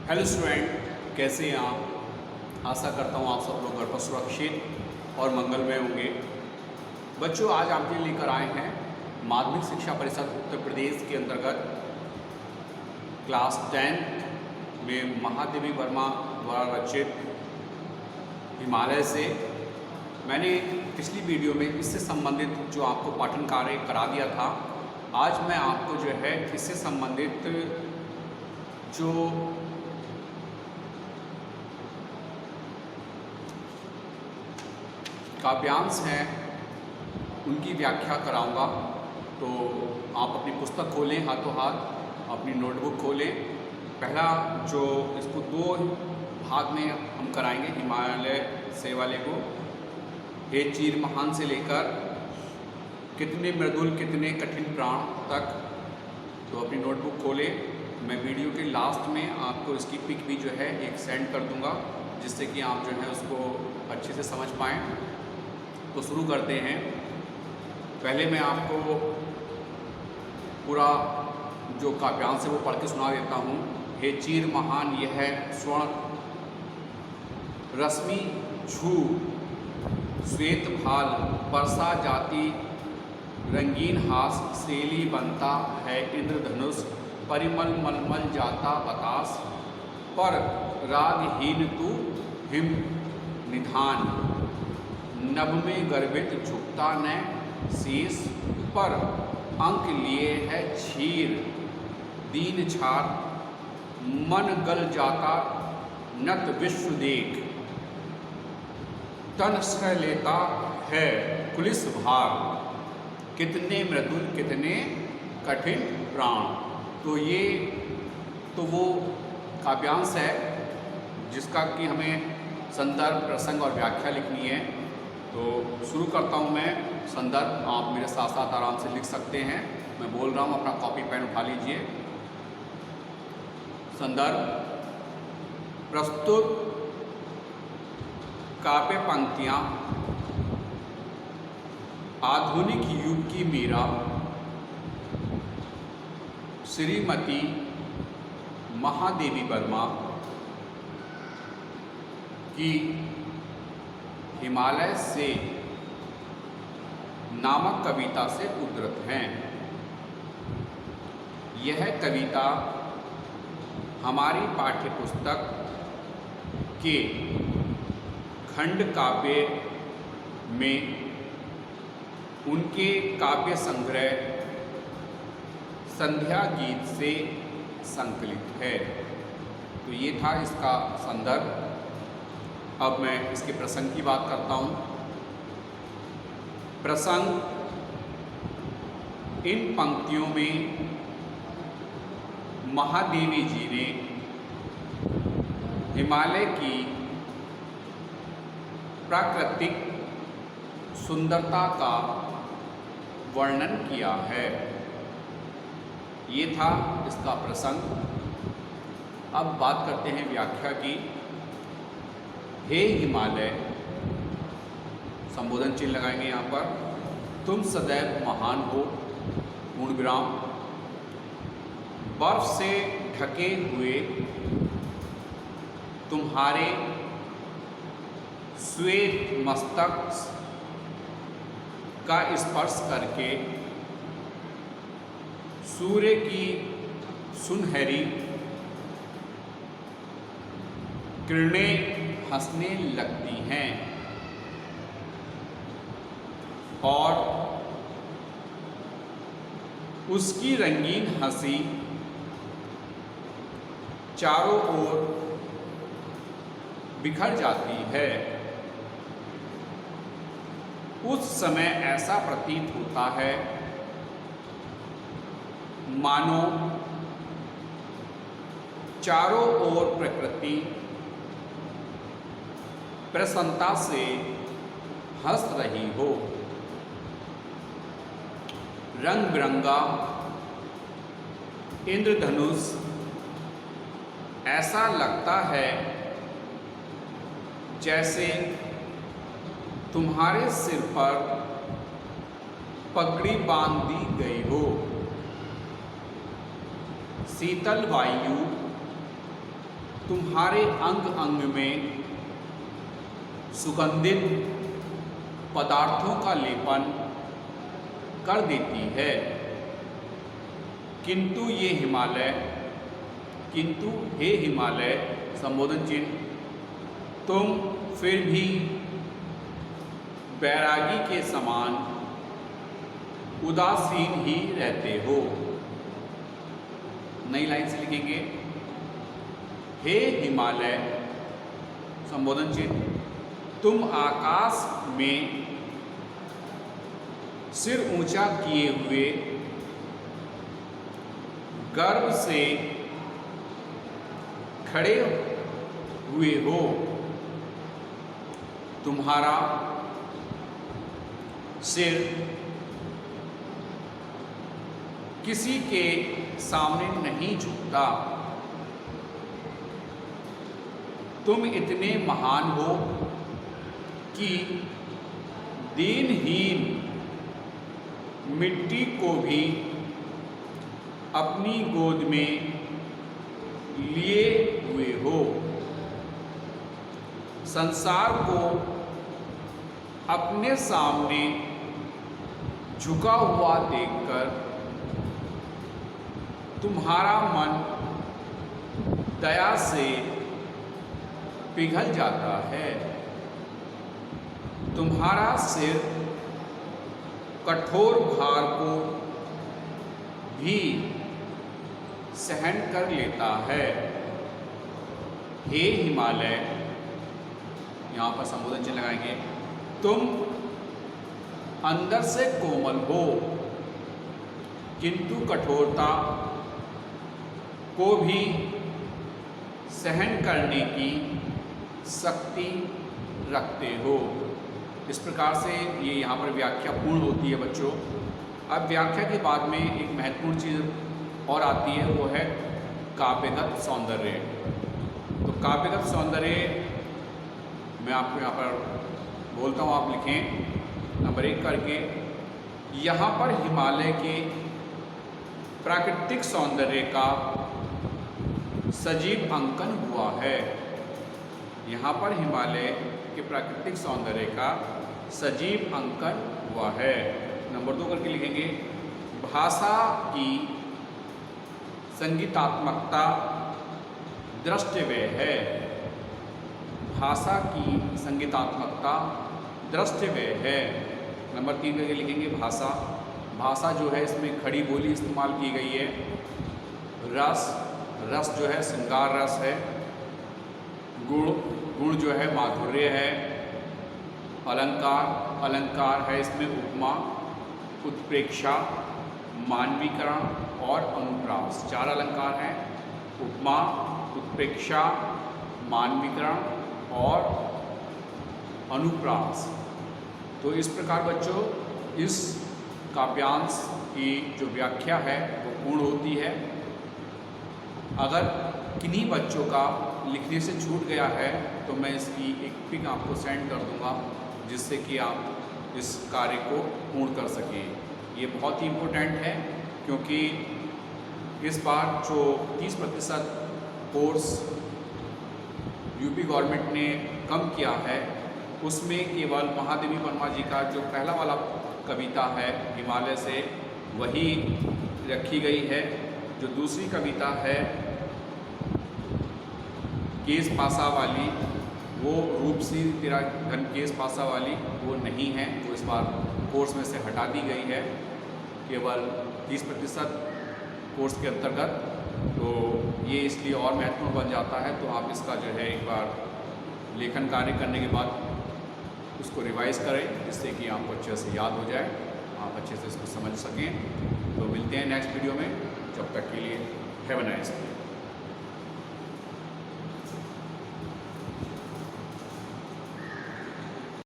Hello student, कैसे हैं आप। आशा करता हूँ आप सब लोग घर पर सुरक्षित और मंगलमय होंगे। बच्चों, आज आपके लिए लेकर आए हैं माध्यमिक शिक्षा परिषद उत्तर प्रदेश के अंतर्गत क्लास 10 में महादेवी वर्मा द्वारा रचित हिमालय से। मैंने पिछली वीडियो में इससे संबंधित जो आपको पाठन कार्य करा दिया था। आज मैं आपको जो है इससे संबंधित जो काव्यांश हैं उनकी व्याख्या कराऊंगा। तो आप अपनी पुस्तक खोलें, हाथों हाथ अपनी नोटबुक खोलें। पहला जो इसको दो भाग में हम कराएंगे हिमालय से वाले को, हे चीर महान से लेकर कितने मृदुल कितने कठिन प्राण तक। तो अपनी नोटबुक खोलें। मैं वीडियो के लास्ट में आपको इसकी पिक भी जो है एक सेंड कर दूंगा, जिससे कि आप जो है उसको अच्छे से समझ पाएँ। तो शुरू करते हैं। पहले मैं आपको पूरा जो काव्यांश है वो पढ़ के सुना देता हूँ। हे चीर महान यह स्वर्ण रश्मि छू श्वेत भाल परसा जाति रंगीन हास शैली बनता है इंद्रधनुष परिमल मलमल जाता बतास पर रागहीन तू हिम निधान नभ में गर्वित झुकता न शीश पर अंक लिए है क्षीर दीन छार मन गल जाता नत विश्व देख तन सह लेता है कुलिस भार कितने मृदुल कितने कठिन प्राण। तो ये तो वो काव्यांश है जिसका कि हमें संदर्भ प्रसंग और व्याख्या लिखनी है। तो शुरू करता हूँ मैं। संदर्भ आप मेरे साथ साथ आराम से लिख सकते हैं। मैं बोल रहा हूँ, अपना कॉपी पेन उठा लीजिए। संदर्भ प्रस्तुत काव्य पंक्तियाँ आधुनिक युग की मीरा श्रीमती महादेवी वर्मा की हिमालय से नामक कविता से उद्धृत हैं। यह कविता हमारी पाठ्यपुस्तक के खंड काव्य में उनके काव्य संग्रह संध्या गीत से संकलित है। तो ये था इसका संदर्भ। अब मैं इसके प्रसंग की बात करता हूँ। प्रसंग इन पंक्तियों में महादेवी जी ने हिमालय की प्राकृतिक सुंदरता का वर्णन किया है। ये था इसका प्रसंग। अब बात करते हैं व्याख्या की। हे हिमालय, संबोधन चिन्ह लगाएंगे यहाँ पर। तुम सदैव महान हो, पूर्ण विराम। बर्फ से ढके हुए तुम्हारे श्वेत मस्तक का स्पर्श करके सूर्य की सुनहरी किरणें हंसने लगती हैं और उसकी रंगीन हंसी चारों ओर बिखर जाती है। उस समय ऐसा प्रतीत होता है मानो चारों ओर प्रकृति प्रसन्नता से हंस रही हो। रंग बिरंगा इंद्रधनुष ऐसा लगता है जैसे तुम्हारे सिर पर पगड़ी बांध दी गई हो। शीतल वायु तुम्हारे अंग अंग में सुगंधित पदार्थों का लेपन कर देती है, किंतु हे हिमालय संबोधन चिन्ह, तुम फिर भी बैरागी के समान उदासीन ही रहते हो। नई लाइन से लिखेंगे, हे हिमालय संबोधन चिन्ह, तुम आकाश में सिर ऊंचा किए हुए गर्व से खड़े हुए हो। तुम्हारा सिर किसी के सामने नहीं झुकता। तुम इतने महान हो कि दीनहीन मिट्टी को भी अपनी गोद में लिए हुए हो। संसार को अपने सामने झुका हुआ देखकर तुम्हारा मन दया से पिघल जाता है। तुम्हारा सिर कठोर भार को भी सहन कर लेता है। हे हिमालय, यहाँ पर संबोधन चिन्ह लगाएंगे, तुम अंदर से कोमल हो, किंतु कठोरता को भी सहन करने की शक्ति रखते हो। इस प्रकार से ये यहाँ पर व्याख्या पूर्ण होती है बच्चों। अब व्याख्या के बाद में एक महत्वपूर्ण चीज़ और आती है, वो है काव्यगत सौंदर्य। तो काव्यगत सौंदर्य मैं आपको यहाँ पर बोलता हूँ, आप लिखें नंबर 1 करके। यहाँ पर हिमालय के प्राकृतिक सौंदर्य का सजीव अंकन हुआ है। यहाँ पर हिमालय के प्राकृतिक सौंदर्य का सजीव अंकन हुआ है। नंबर 2 करके लिखेंगे, भाषा की संगीतात्मकता द्रष्टव्य है। भाषा की संगीतात्मकता द्रष्टव्य है। नंबर 3 करके लिखेंगे, भाषा जो है इसमें खड़ी बोली इस्तेमाल की गई है। रस जो है श्रृंगार रस है। गुण जो है माधुर्य है। अलंकार है इसमें उपमा, उत्प्रेक्षा, मानवीकरण और अनुप्रास। 4 अलंकार हैं, उपमा, उत्प्रेक्षा, मानवीकरण और अनुप्रास। तो इस प्रकार बच्चों इस काव्यांश की जो व्याख्या है वो पूर्ण होती है। अगर किन्हीं बच्चों का लिखने से छूट गया है तो मैं इसकी एक पिक आपको सेंड कर दूंगा, जिससे कि आप इस कार्य को पूर्ण कर सकें। ये बहुत ही इम्पोर्टेंट है, क्योंकि इस बार जो 30% कोर्स यूपी गवर्नमेंट ने कम किया है, उसमें केवल महादेवी वर्मा जी का जो पहला वाला कविता है हिमालय से, वही रखी गई है। जो दूसरी कविता है केस पासा वाली, वो रूपसी तेरा घन केस पासा वाली, वो नहीं है, वो इस बार कोर्स में से हटा दी गई है, केवल 30% कोर्स के अंतर्गत। तो ये इसलिए और महत्वपूर्ण बन जाता है। तो आप इसका जो है एक बार लेखन कार्य करने के बाद उसको रिवाइज़ करें, जिससे कि आपको अच्छे से याद हो जाए, आप अच्छे से इसको समझ सकें। तो मिलते हैं नेक्स्ट वीडियो में, जब तक के लिए हैव अ नाइस डे।